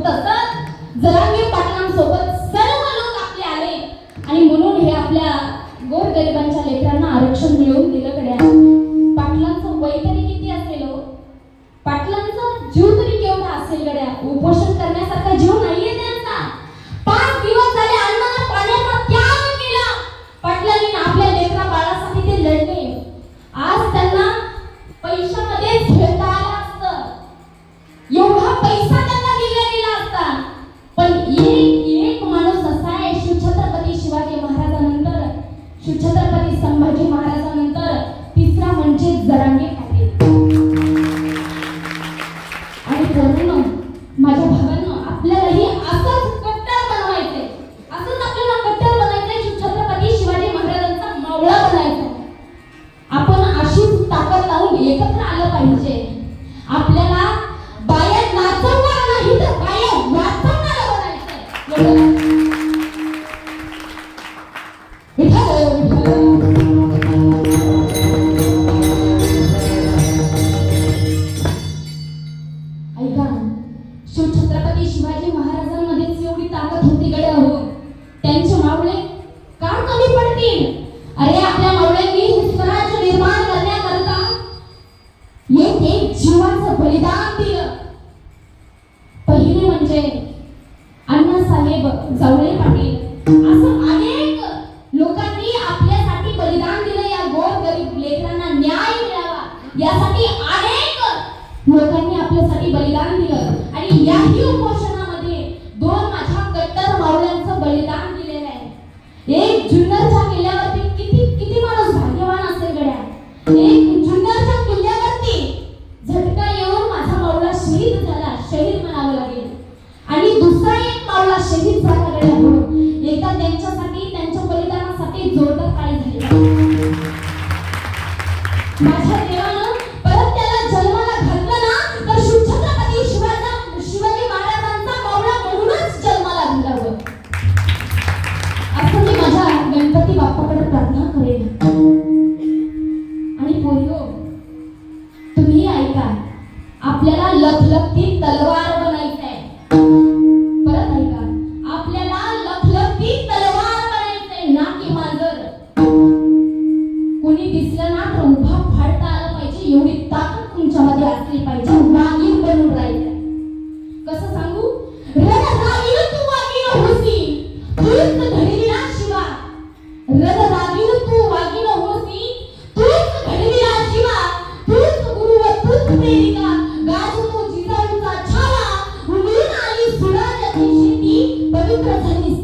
तसंच जरांगे पाटलांसोबत सर्व लोक आपले आले आणि म्हणून हे आपल्या गोरगरिबांच्या लेकरांना आरक्षण मिळवून दिलं गड्या. पाटलांचं वय तरी किती असेल हो? पाटलांचा जीव तरी केवढा असेल गड्या? उपोषण करण्यासारखा जीव नाहीये त्यांचा. 5 दिवस झाले अन्नाला पाण्याचा त्याग केला पाटलांनी. आपल्या लेकरा बाळासाठी ते लढले. आज त्यांना पैशामध्ये झेलता आलं असतं, एवढा पैसा त्यांना दिला गेला असता. पण एक माणूस असा आहे, शिवछत्रपती शिवाजी महाराजांनंतर, शिवछत्रपती संभाजी महाराजांनंतर तिसरा म्हणजे जरांगे पाटील. आणि म्हणून माझ्या भावांनो, आपल्यालाही असंच कट्टर बनवायचंय, असंच आपल्याला कट्टर बनायचंय, शिवछत्रपती शिवाजी महाराजांचा मावळा बनायचा. आपण अशीच ताकद लावून एकत्र आलं पाहिजे. आपल्याला बाया नाचवणार नाही तर बाया वाचवणार बनायचंय. ऐका, शिवछत्रपती शिवाजी महाराजांमध्येच एवढी ताकद होती गड्या हो. त्यांचे मावळे का कमी पडतील? अरे आपल्या मावळ्यांनी स्वराज्य निर्माण करण्याकरता एक जीवाचं बलिदान दिलं. पहिले म्हणजे अण्णासाहेब जावळे पाटील. असं अनेक लोकांनी आपल्यासाठी बलिदान दिलं. या गोरगरीब लेकरांना न्याय मिळावा यासाठी अनेक लोकांनी आपल्यासाठी बलिदान दिलं. आणि याही उपोषणामध्ये 2 माझ्या कट्टर मावळ्यांचं बलिदान दिलेलं आहे. एक जुन्नरच्या किल्ल्यावरती किती माणूस भाग्यवान असेल गड्या. एक जुन्नरच्या किल्ल्यावरती झटका येऊन माझा मावळा शहीद झाला, शहीद म्हणावं लागेल. आणि दुसरा एक मावळा शहीद झाला गड्या म्हणून एकदा त्यांच्यासाठी, त्यांच्या बलिदानासाठी जोरदार टाळी झाली. माझ्या देवानं परत त्याला जन्माला घातलं ना, तर शिवछत्रपती शिवाजी महाराजांचा मावळा म्हणूनच जन्माला घालावं असं मी माझ्या गणपती बाप्पाकडे प्रार्थना करेन. आणि पोरीहो, तुम्ही ऐका, आपल्याला लखलखती तलवार बनायचंय. परत ऐका, आपल्याला लखलखती तलवार बनायचंय, ना की मांजर. कोणी दिसलं ना तर उभा फाडता आलं पाहिजे, एवढी ताकद तुमच्यामध्ये असली पाहिजे. वागीण बनून राहायचं. कसं सांगू? रणरागीण तू वागीण होसी, तूच घडविला शिवा. रणरागीण तू वागीण होसी, तूच घडविला शिवा. तूच गुरु व तूच प्रेरिका, गाजतो जिजाऊचा छावा. उमलून आली सुराजाची शेती, पवित्र झाली